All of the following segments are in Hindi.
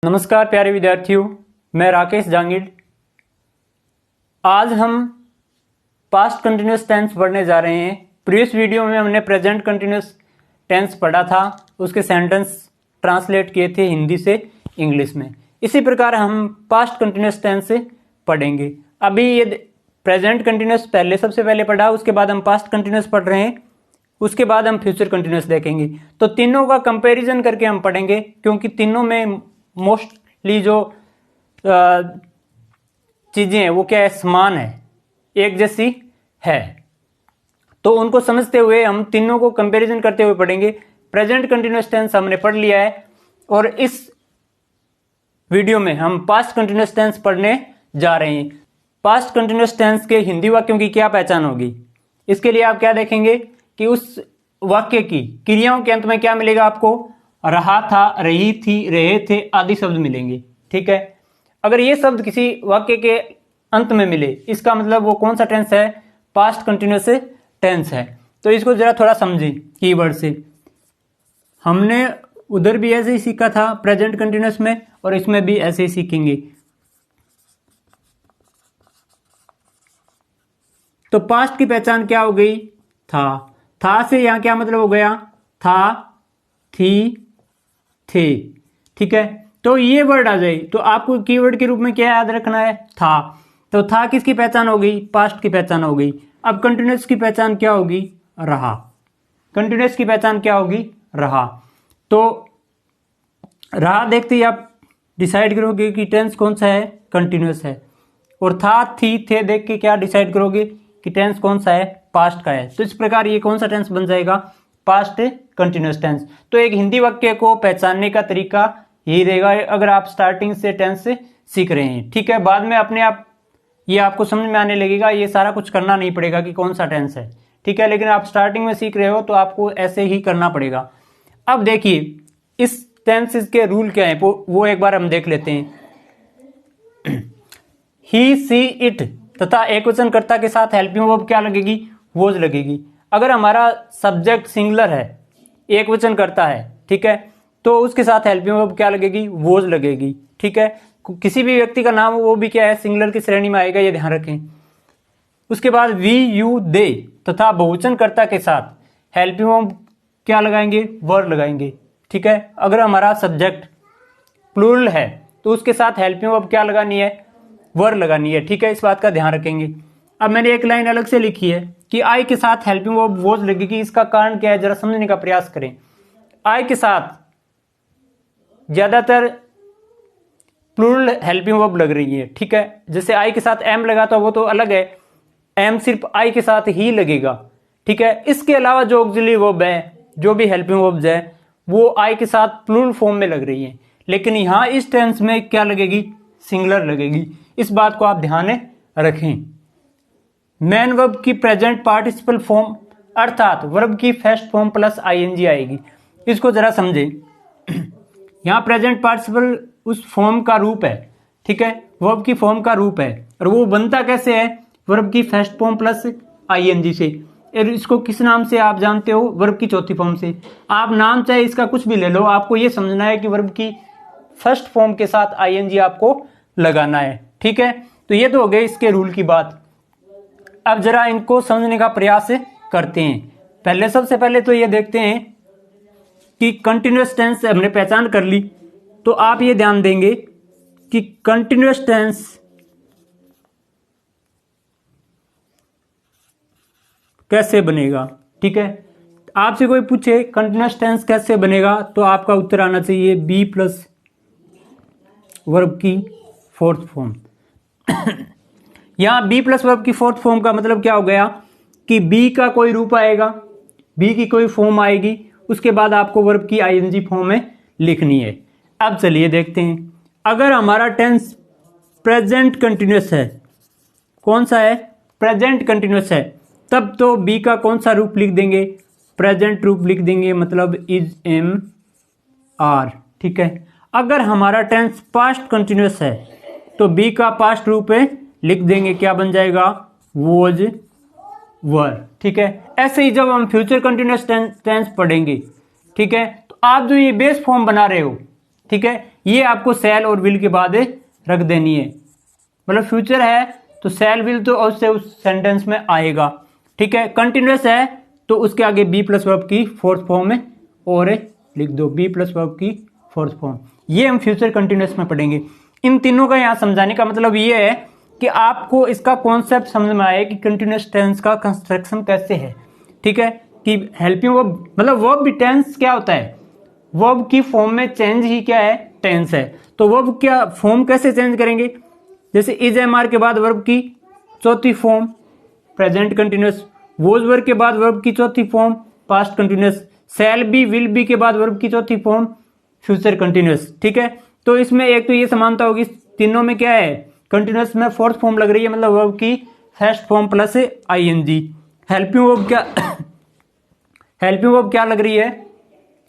नमस्कार प्यारे विद्यार्थियों, मैं राकेश जांगिड़। आज हम पास्ट कंटिन्यूअस टेंस पढ़ने जा रहे हैं। प्रीवियस वीडियो में हमने प्रेजेंट कंटिन्यूअस टेंस पढ़ा था, उसके सेंटेंस ट्रांसलेट किए थे हिंदी से इंग्लिश में। इसी प्रकार हम पास्ट कंटिन्यूअस टेंस से पढ़ेंगे। अभी ये प्रेजेंट कंटिन्यूअस पहले सबसे पहले पढ़ा, उसके बाद हम पास्ट कंटिन्यूअस पढ़ रहे हैं, उसके बाद हम फ्यूचर कंटिन्यूअस देखेंगे। तो तीनों का कंपैरिजन करके हम पढ़ेंगे, क्योंकि तीनों में मोस्टली जो चीजें हैं वो क्या है, समान है, एक जैसी है। तो उनको समझते हुए हम तीनों को कंपैरिजन करते हुए पढ़ेंगे। प्रेजेंट कंटिन्यूअस टेंस हमने पढ़ लिया है और इस वीडियो में हम पास्ट कंटिन्यूअस टेंस पढ़ने जा रहे हैं। पास्ट कंटिन्यूअस टेंस के हिंदी वाक्यों की क्या पहचान होगी, इसके लिए आप क्या देखेंगे कि उस वाक्य की क्रियाओं के अंत में क्या मिलेगा आपको, रहा था, रही थी, रहे थे आदि शब्द मिलेंगे। ठीक है, अगर ये शब्द किसी वाक्य के अंत में मिले, इसका मतलब वो कौन सा टेंस है, पास्ट कंटिन्यूअस टेंस है। तो इसको जरा थोड़ा समझें कीवर्ड से। हमने उधर भी ऐसे ही सीखा था प्रेजेंट कंटिन्यूअस में, और इसमें भी ऐसे ही सीखेंगे। तो पास्ट की पहचान क्या हो गई, था से यहां क्या मतलब हो गया, था, थी, थे। ठीक है, तो ये वर्ड आ जाए तो आपको कीवर्ड के रूप में क्या याद रखना है, था। तो था किसकी पहचान हो गई, पास्ट की पहचान हो गई। अब कंटिन्यूअस की पहचान क्या होगी, रहा। कंटिन्यूअस की पहचान क्या होगी, रहा। तो रहा देखते ही आप डिसाइड करोगे कि टेंस कौन सा है, कंटिन्यूअस है। और था, थी, थे देख के क्या डिसाइड करोगे कि टेंस कौन सा है, पास्ट का है। तो इस प्रकार ये कौन सा टेंस बन जाएगा, पास्ट कंटिन्यूअस टेंस। तो एक हिंदी वाक्य को पहचानने का तरीका यही रहेगा, अगर आप स्टार्टिंग से टेंस से सीख रहे हैं। ठीक है, बाद में अपने आप ये आपको समझ में आने लगेगा, ये सारा कुछ करना नहीं पड़ेगा कि कौन सा टेंस है। ठीक है, लेकिन आप स्टार्टिंग में सीख रहे हो तो आपको ऐसे ही करना पड़ेगा। अब देखिए इस टेंसेस के रूल क्या है, वो एक बार हम देख लेते हैं। ही, सी, इट तथा एकवचन कर्ता के साथ हेल्पिंग वर्ब क्या लगेगी, वोज लगेगी। अगर हमारा सब्जेक्ट सिंगुलर है, एक वचन करता है, ठीक है, तो उसके साथ हेल्पिंग वर्ब क्या लगेगी, वोज लगेगी। ठीक है, किसी भी व्यक्ति का नाम वो भी क्या है, सिंगुलर की श्रेणी में आएगा, ये ध्यान रखें। उसके बाद वी, यू, दे तथा बहुवचन कर्ता के साथ हेल्पिंग वर्ब क्या लगाएंगे, वर लगाएंगे। ठीक है, अगर हमारा सब्जेक्ट प्लूरल है तो उसके साथ हेल्पिंग वर्ब क्या लगानी है, वर लगानी है। ठीक है, इस बात का ध्यान रखेंगे। अब मैंने एक लाइन अलग से लिखी है कि आई के साथ हेल्पिंग वर्ब वोज लगेगी। इसका कारण क्या है, जरा समझने का प्रयास करें। आई के साथ ज्यादातर प्लूरल हेल्पिंग वर्ब लग रही है। ठीक है, जैसे आई के साथ एम लगा था वो तो अलग है, एम सिर्फ आई के साथ ही लगेगा। ठीक है, इसके अलावा जो ऑक्सिलरी वर्ब है, जो भी हेल्पिंग वर्ब्स है, वो आई के साथ प्लूरल फॉर्म में लग रही है। लेकिन यहां इस टेंस में क्या लगेगी, सिंगुलर लगेगी। इस बात को आप ध्यान में रखें। मेन वर्ब की प्रेजेंट पार्टिसिपल फॉर्म अर्थात वर्ब की फर्स्ट फॉर्म प्लस आईएनजी आएगी। इसको जरा समझें। यहां प्रेजेंट पार्टिसिपल उस फॉर्म का रूप है। ठीक है, वर्ब की फॉर्म का रूप है, और वो बनता कैसे है, वर्ब की फर्स्ट फॉर्म प्लस आईएनजी से। और इसको किस नाम से आप जानते हो, वर्ब की चौथी फॉर्म से। आप नाम चाहे इसका कुछ भी ले लो, आपको ये समझना है कि वर्ब की फर्स्ट फॉर्म के साथ आईएनजी आपको लगाना है। ठीक है, तो ये तो हो गए इसके रूल की बात। अब जरा इनको समझने का प्रयास करते हैं। सबसे पहले तो ये देखते हैं कि कंटिन्यूअस टेंस हमने पहचान कर ली, तो आप ये ध्यान देंगे कि कंटिन्यूअस टेंस कैसे बनेगा। ठीक है, आपसे कोई पूछे कंटिन्यूअस टेंस कैसे बनेगा, तो आपका उत्तर आना चाहिए बी प्लस वर्ब की फोर्थ फॉर्म। यहां बी प्लस वर्ब की फोर्थ फॉर्म का मतलब क्या हो गया कि बी का कोई रूप आएगा, बी की कोई फॉर्म आएगी, उसके बाद आपको वर्ब की आईएनजी फॉर्म में लिखनी है। अब चलिए देखते हैं, अगर हमारा टेंस प्रेजेंट कंटिन्यूअस है, कौन सा है, प्रेजेंट कंटिन्यूअस है, तब तो बी का कौन सा रूप लिख देंगे, प्रेजेंट रूप लिख देंगे, मतलब इज, एम, आर। ठीक है, अगर हमारा टेंस पास्ट कंटिन्यूअस है तो बी का पास्ट रूप है, लिख देंगे, क्या बन जाएगा, वोज, वर। ठीक है, ऐसे ही जब हम फ्यूचर कंटिन्यूअस टेंस पढ़ेंगे, ठीक है, तो आप जो ये बेस फॉर्म बना रहे हो, ठीक है, ये आपको शैल और विल के बाद रख देनी है। मतलब फ्यूचर है तो शैल विल तो उससे उस सेंटेंस में आएगा, ठीक है। कंटिन्यूस है तो उसके आगे बी प्लस वर्ब की फोर्थ फॉर्म में और लिख दो, बी प्लस वर्ब की फोर्थ फॉर्म। ये हम फ्यूचर कंटिन्यूस में पढ़ेंगे। इन तीनों का यहाँ समझाने का मतलब ये है कि आपको इसका कॉन्सेप्ट समझ में आए कि कंटिन्यूस टेंस का कंस्ट्रक्शन कैसे है, ठीक है। कि हेल्पिंग वर्ब मतलब वर्ब भी टेंस क्या होता है, वर्ब की फॉर्म में चेंज ही क्या है, टेंस है। तो वर्ब क्या फॉर्म कैसे चेंज करेंगे, जैसे इज एम आर के बाद वर्ब की चौथी form present continuous, was verb के बाद वर्ब की चौथी form past continuous, shall be will be के बाद वर्ब की चौथी फॉर्म फ्यूचर कंटिन्यूस, ठीक है। तो इसमें एक तो ये समानता होगी, तीनों में क्या है, कंटिन्यूस में फोर्थ फॉर्म लग रही है, मतलब वर्ब की first form plus ING. Helping verb क्या हेल्पिंग वर्ब क्या लग रही है,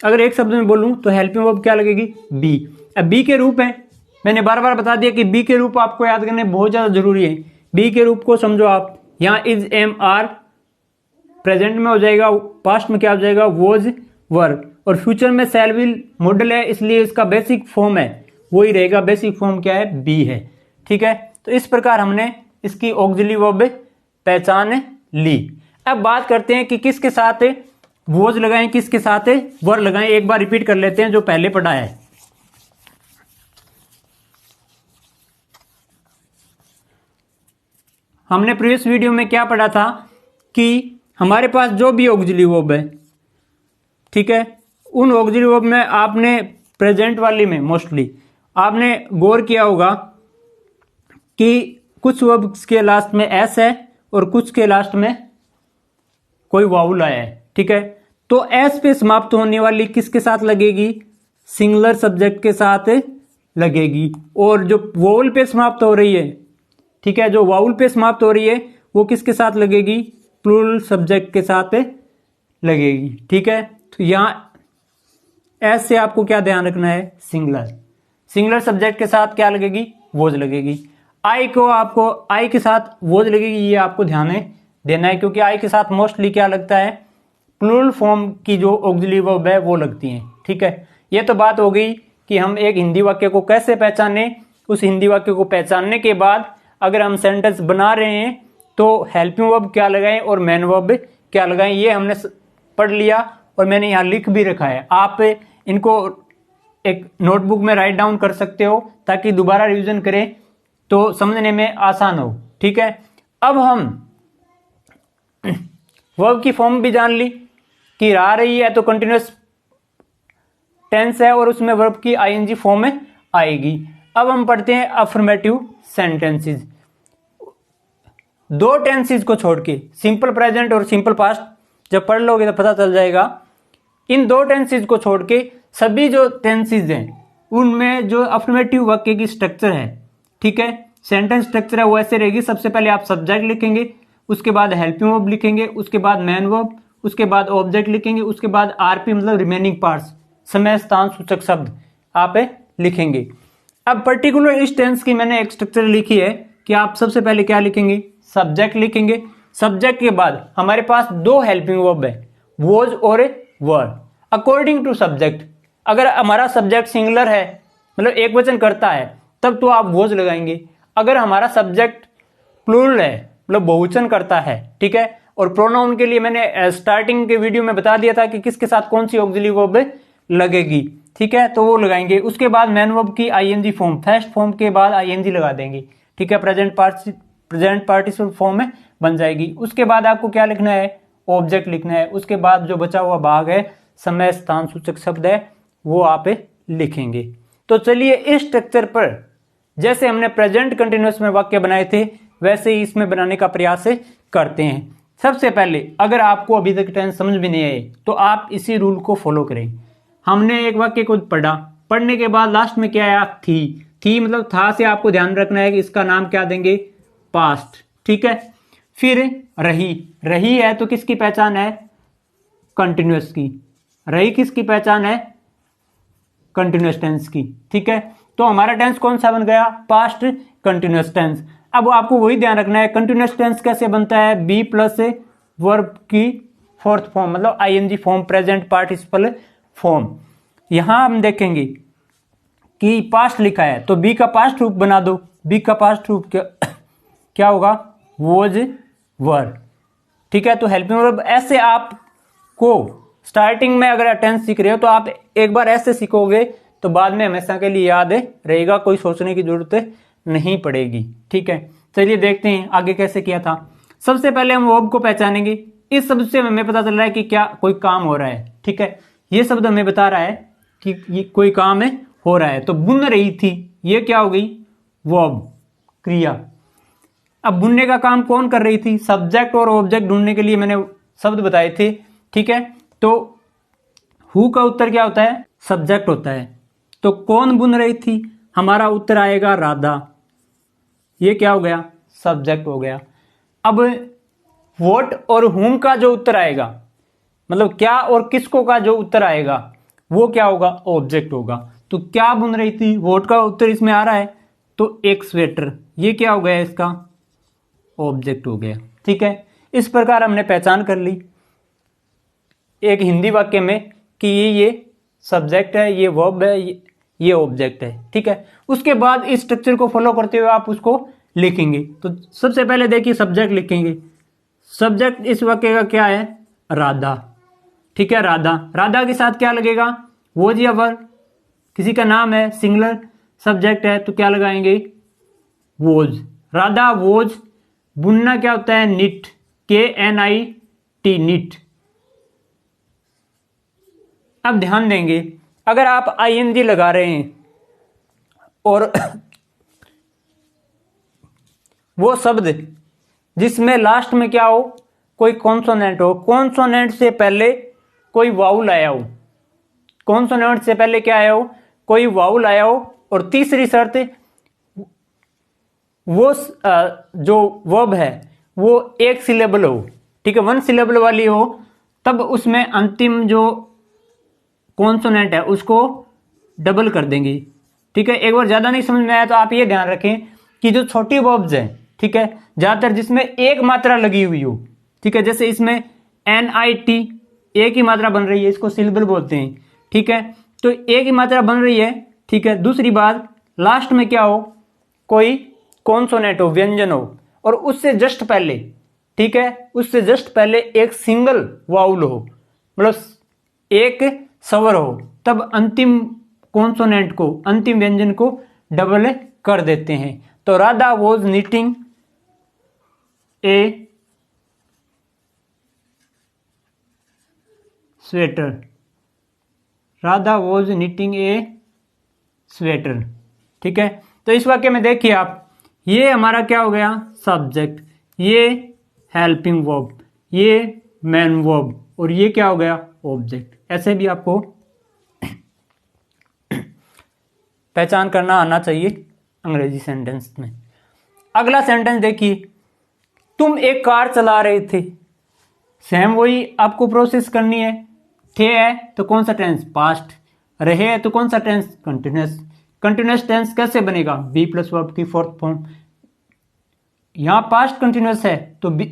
अगर एक शब्द में बोलूं तो हेल्पिंग वर्ब क्या लगेगी, बी। अब बी के रूप है, मैंने बार बार बता दिया कि बी के रूप आपको याद करने बहुत ज्यादा जरूरी है। बी के रूप को समझो आप, यहाँ इज एम आर प्रेजेंट में हो जाएगा, पास्ट में क्या हो जाएगा, वोज वर, और फ्यूचर में शैल विल मॉडल है इसलिए इसका बेसिक फॉर्म है वही रहेगा, बेसिक फॉर्म क्या है, बी है, ठीक है। तो इस प्रकार हमने इसकी ऑक्सिलरी वर्ब पहचान ली। अब बात करते हैं कि किसके साथ वोज लगाएं, किसके साथ वर लगाएं। एक बार रिपीट कर लेते हैं जो पहले पढ़ा है। हमने प्रीवियस वीडियो में क्या पढ़ा था कि हमारे पास जो भी ऑक्सिलरी वर्ब है, ठीक है, उन ऑक्सिलरी वर्ब में आपने प्रेजेंट वाली में मोस्टली आपने गौर किया होगा कि कुछ वर्ब्स के लास्ट में एस है और कुछ के लास्ट में कोई वाउल आया है, ठीक है। तो एस पे समाप्त होने वाली किसके साथ लगेगी, सिंगुलर सब्जेक्ट के साथ लगेगी, और जो वाउल पे समाप्त हो रही है, ठीक है, जो वाउल पे समाप्त हो रही है वो किसके साथ लगेगी, प्लूरल सब्जेक्ट के साथ लगेगी, ठीक है। तो यहां एस से आपको क्या ध्यान रखना है, सिंगुलर सब्जेक्ट के साथ क्या लगेगी, वोज लगेगी। आई को आपको आई के साथ वोज लगेगी, ये आपको ध्यान देना है, क्योंकि आई के साथ मोस्टली क्या लगता है, प्लूरल फॉर्म की जो ऑक्सिलरी वर्ब है वो लगती हैं, ठीक है। ये तो बात हो गई कि हम एक हिंदी वाक्य को कैसे पहचाने। उस हिंदी वाक्य को पहचानने के बाद अगर हम सेंटेंस बना रहे हैं तो हेल्पिंग वर्ब क्या लगाएं और मेन वर्ब क्या लगाएं, ये हमने पढ़ लिया और मैंने यहाँ लिख भी रखा है। आप इनको एक नोटबुक में राइट डाउन कर सकते हो ताकि दोबारा रिवीजन करें तो समझने में आसान हो, ठीक है। अब हम वर्ब की फॉर्म भी जान ली कि आ रही है तो कंटिन्यूअस टेंस है और उसमें वर्ब की आईएनजी फॉर्म में आएगी। अब हम पढ़ते हैं अफर्मेटिव सेंटेंसेस। दो टेंसेस को छोड़ के, सिंपल प्रेजेंट और सिंपल पास्ट, जब पढ़ लोगे तो पता चल जाएगा। इन दो टेंसेस को छोड़ के सभी जो टेंसेस हैं उनमें जो अफर्मेटिव वाक्य की स्ट्रक्चर है, ठीक है, सेंटेंस स्ट्रक्चर है वो ऐसे रहेगी। सबसे पहले आप सब्जेक्ट लिखेंगे, उसके बाद हेल्पिंग वर्ब लिखेंगे, उसके बाद मेन वर्ब, उसके बाद ऑब्जेक्ट लिखेंगे, उसके बाद आरपी मतलब रिमेनिंग पार्ट्स, समय स्थान सूचक शब्द आप लिखेंगे। अब पर्टिकुलर इस टेंस की मैंने एक स्ट्रक्चर लिखी है कि आप सबसे पहले क्या लिखेंगे, सब्जेक्ट लिखेंगे। सब्जेक्ट के बाद हमारे पास दो हेल्पिंग वर्ब है, वोज और वर, अकॉर्डिंग टू सब्जेक्ट। अगर हमारा सब्जेक्ट सिंगुलर है मतलब एक वचन करता है तब तो आप वोज लगाएंगे। अगर हमारा सब्जेक्ट प्लूरल है मतलब बहुवचन करता है, ठीक है, और प्रोनाउन के लिए मैंने स्टार्टिंग के वीडियो में बता दिया था कि किसके साथ कौन सी ऑक्सिलरी वर्ब लगेगी, ठीक है, तो वो लगाएंगे। उसके बाद मेन वर्ब की आईएनजी फॉर्म, फर्स्ट फॉर्म के बाद आईएनजी लगा देंगे, ठीक है, प्रेजेंट पार्टिसिपल फॉर्म में बन जाएगी। उसके बाद आपको क्या लिखना है, ऑब्जेक्ट लिखना है। उसके बाद जो बचा हुआ भाग है समय स्थान सूचक शब्द है वो आप लिखेंगे। तो चलिए इस स्ट्रक्चर पर जैसे हमने प्रेजेंट कंटिन्यूअस में वाक्य बनाए थे वैसे ही इसमें बनाने का प्रयास करते हैं। सबसे पहले अगर आपको अभी तक टेंस समझ भी नहीं आए तो आप इसी रूल को फॉलो करें। हमने एक वाक्य को पढ़ा, पढ़ने के बाद लास्ट में क्या आया, थी मतलब था से आपको ध्यान रखना है कि इसका नाम क्या देंगे, पास्ट, ठीक है। फिर रही है तो किसकी पहचान है, कंटिन्यूअस की। रही किसकी पहचान है, कंटिन्यूअस टेंस की, ठीक है। तो हमारा टेंस कौन सा बन गया, पास्ट कंटिन्यूअस टेंस। अब आपको वही ध्यान रखना है कंटिन्यूअस टेंस कैसे बनता है, बी प्लस वर्ब की फोर्थ फॉर्म मतलब ING form, present participle form. यहां हम देखेंगे कि पास्ट लिखा है तो बी का पास्ट रूप बना दो। बी का पास्ट रूप क्या होगा? Was were. ठीक है, तो हेल्पिंग वर्ब ऐसे आपको स्टार्टिंग में अगर टेंस सीख रहे हो तो आप एक बार ऐसे सीखोगे तो बाद में हमेशा के लिए याद रहेगा, कोई सोचने की जरूरत नहीं पड़ेगी। ठीक है, चलिए देखते हैं आगे कैसे किया था। सबसे पहले हम वर्ब को पहचानेंगे। इस शब्द से हमें पता चल रहा है कि क्या कोई काम हो रहा है। ठीक है, ये शब्द हमें बता रहा है कि ये कोई काम हो रहा है। तो बुन रही थी, ये क्या हो गई? वर्ब, क्रिया। अब बुनने का काम कौन कर रही थी? सब्जेक्ट और ऑब्जेक्ट ढूंढने के लिए मैंने शब्द बताए थे। ठीक है, तो हु का उत्तर क्या होता है? सब्जेक्ट होता है। तो कौन बुन रही थी? हमारा उत्तर आएगा राधा। ये क्या हो गया? सब्जेक्ट हो गया। अब व्हाट और हुम का जो उत्तर आएगा, मतलब क्या और किसको का जो उत्तर आएगा, वो क्या होगा? ऑब्जेक्ट होगा। तो क्या बुन रही थी, व्हाट का उत्तर इसमें आ रहा है तो एक स्वेटर। ये क्या हो गया? इसका ऑब्जेक्ट हो गया। ठीक है, इस प्रकार हमने पहचान कर ली एक हिंदी वाक्य में कि ये सब्जेक्ट है, ये वर्ब है, ये ऑब्जेक्ट है। ठीक है, उसके बाद इस स्ट्रक्चर को फॉलो करते हुए आप उसको लिखेंगे। तो सबसे पहले देखिए सब्जेक्ट लिखेंगे। सब्जेक्ट इस वाक्य का क्या है? राधा। ठीक है, राधा। राधा के साथ क्या लगेगा? वॉज या वर। किसी का नाम है, सिंगुलर सब्जेक्ट है तो क्या लगाएंगे? वॉज। राधा वॉज। बुनना क्या होता है? Knit, KNIT, knit. अब ध्यान देंगे, अगर आप ING लगा रहे हैं और वो शब्द जिसमें लास्ट में क्या हो? कोई कॉन्सोनेंट हो, कॉन्सोनेंट से पहले कोई वाउल आया हो, कॉन्सोनेंट से पहले क्या आया हो? कोई वाउल आया हो, और तीसरी शर्त वो जो वर्ब है वो एक सिलेबल हो। ठीक है, 1 सिलेबल वाली हो, तब उसमें अंतिम जो कॉन्सोनेंट है उसको डबल कर देंगे। ठीक है, एक बार ज्यादा नहीं समझ में आया तो आप ये ध्यान रखें कि जो छोटी वर्ब्स हैं, ठीक है, ज्यादातर जिसमें एक मात्रा लगी हुई हो। ठीक है, जैसे इसमें NIT, एक ही मात्रा बन रही है, इसको सिलेबल बोलते हैं। ठीक है, तो एक ही मात्रा बन रही है। ठीक है, दूसरी बात, लास्ट में क्या हो? कोई कॉन्सोनेंट हो, व्यंजन हो, और उससे जस्ट पहले, ठीक है, उससे जस्ट पहले एक सिंगल वाउल हो, मतलब एक स्वर हो, तब अंतिम कॉन्सोनेंट को, अंतिम व्यंजन को डबल कर देते हैं। तो Radha was knitting A sweater. Radha was knitting A sweater. ठीक है, तो इस वाक्य में देखिए आप, ये हमारा क्या हो गया? सब्जेक्ट, ये हेल्पिंग वर्ब, ये मेन वर्ब, और ये क्या हो गया? ऑब्जेक्ट। ऐसे भी आपको पहचान करना आना चाहिए अंग्रेजी सेंटेंस में। अगला सेंटेंस देखिए, तुम एक कार चला रहे थे। सेम वही आपको प्रोसेस करनी है। थे है तो कौन सा टेंस? पास्ट। रहे है तो कौन सा टेंस? कंटिन्यूस। कंटिन्यूस टेंस कैसे बनेगा? बी प्लस वर्ब की फोर्थ फॉर्म। यहां पास्ट कंटिन्यूस है तो बी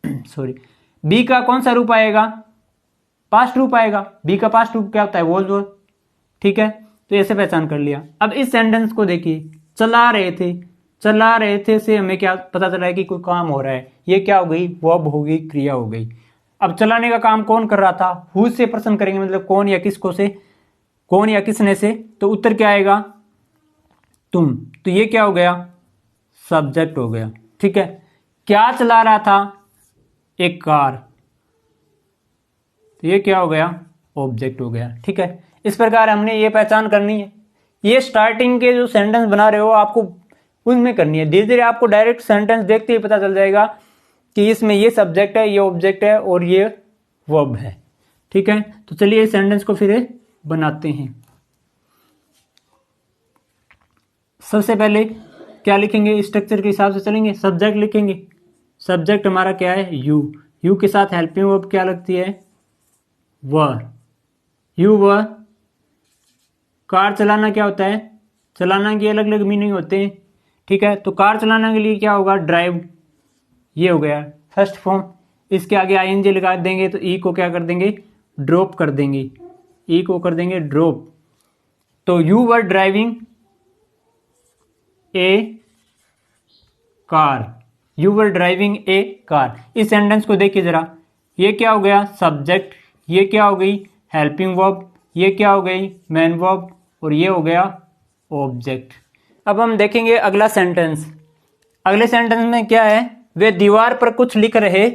सॉरी, बी का कौन सा रूप आएगा? पास्ट रूप आएगा। बी का पास्ट रूप क्या होता है? Was were. ठीक है, तो ऐसे पहचान कर लिया। अब इस सेंटेंस को देखिए, चला रहे थे। चला रहे थे से हमें क्या पता चला है कि कोई काम हो रहा है। ये क्या हो गई? वर्ब हो गई, क्रिया हो गई। अब चलाने का काम कौन कर रहा था? हु से प्रश्न करेंगे, मतलब कौन या किसको से, कौन या किसने से, तो उत्तर क्या आएगा? तुम। तो ये क्या हो गया? सब्जेक्ट हो गया। ठीक है, क्या चला रहा था? एक कार। तो ये क्या हो गया? ऑब्जेक्ट हो गया। ठीक है, इस प्रकार हमने ये पहचान करनी है। ये स्टार्टिंग के जो सेंटेंस बना रहे हो आपको उनमें करनी है। धीरे धीरे आपको डायरेक्ट सेंटेंस देखते ही पता चल जाएगा कि इसमें ये सब्जेक्ट है, ये ऑब्जेक्ट है और ये वर्ब है। ठीक है, तो चलिए इस सेंटेंस को फिर बनाते हैं। सबसे पहले क्या लिखेंगे? स्ट्रक्चर के हिसाब से चलेंगे। सब्जेक्ट लिखेंगे। सब्जेक्ट हमारा क्या है? यू। यू के साथ हेल्पिंग वर्ब क्या लगती है? वर। You were. कार चलाना क्या होता है? चलाना की अलग अलग मीनिंग होते हैं। ठीक है, तो कार चलाना के लिए क्या होगा? ड्राइव। ये हो गया फर्स्ट फॉर्म। इसके आगे ING लगा देंगे तो ई को क्या कर देंगे? ड्रॉप कर देंगे। ई को कर देंगे ड्रॉप। तो you were driving A car, you were driving A car. इस सेंटेंस को देखिए जरा, ये क्या हो गया सब्जेक्ट, ये क्या हो गई हेल्पिंग वर्ब, ये क्या हो गई मेन वर्ब, और ये हो गया ऑब्जेक्ट। अब हम देखेंगे अगला सेंटेंस। अगले सेंटेंस में क्या है, वे दीवार पर कुछ लिख रहे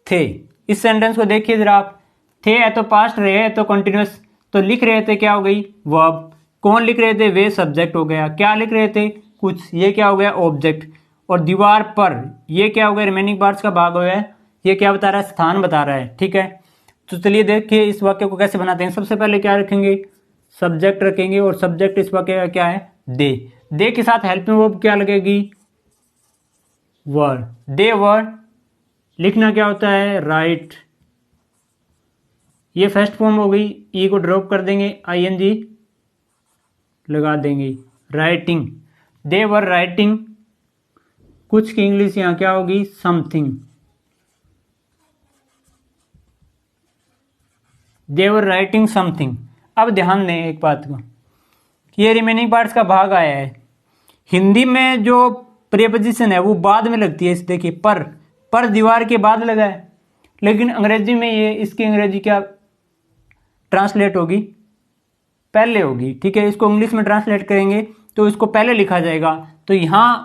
थे। इस सेंटेंस को देखिए जरा आप, थे है तो पास्ट, रहे है तो कंटिन्यूअस, तो लिख रहे थे क्या हो गई वर्ब, कौन लिख रहे थे वे सब्जेक्ट हो गया, क्या लिख रहे थे कुछ, ये क्या हो गया ऑब्जेक्ट, और दीवार पर ये क्या हो गया रिमेनिंग पार्ट्स का भाग हो गया, ये क्या बता रहा है स्थान बता रहा है। ठीक है, तो चलिए देखिए इस वाक्य को कैसे बनाते हैं। सबसे पहले क्या रखेंगे सब्जेक्ट रखेंगे, और सब्जेक्ट इस वाक्य का क्या है दे के साथ हेल्पिंग वर्ब क्या लगेगी वर, दे वर। लिखना क्या होता है राइट, ये फर्स्ट फॉर्म हो गई, ई को ड्रॉप कर देंगे आईएनजी लगा देंगे, राइटिंग, दे वर राइटिंग, कुछ की इंग्लिश यहां क्या होगी something, they were writing something. अब ध्यान दें एक बात को, ये रिमेनिंग पार्ट्स का भाग आया है, हिंदी में जो प्रीपोजिशन है वो बाद में लगती है, इस देखिए पर दीवार के बाद लगा है, लेकिन अंग्रेजी में ये इसकी अंग्रेजी क्या ट्रांसलेट होगी पहले होगी। ठीक है, इसको इंग्लिश में ट्रांसलेट करेंगे तो इसको पहले लिखा जाएगा, तो यहां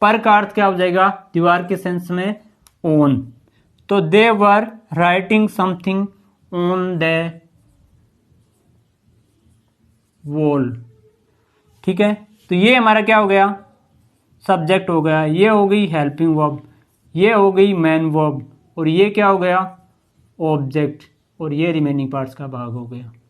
पर का अर्थ क्या हो जाएगा दीवार के सेंस में ऑन, तो they were writing something on the wall. ठीक है, तो ये हमारा क्या हो गया सब्जेक्ट हो गया, ये हो गई हेल्पिंग वर्ब, ये हो गई मेन वर्ब, और ये क्या हो गया ऑब्जेक्ट, और ये रिमेनिंग पार्ट्स का भाग हो गया।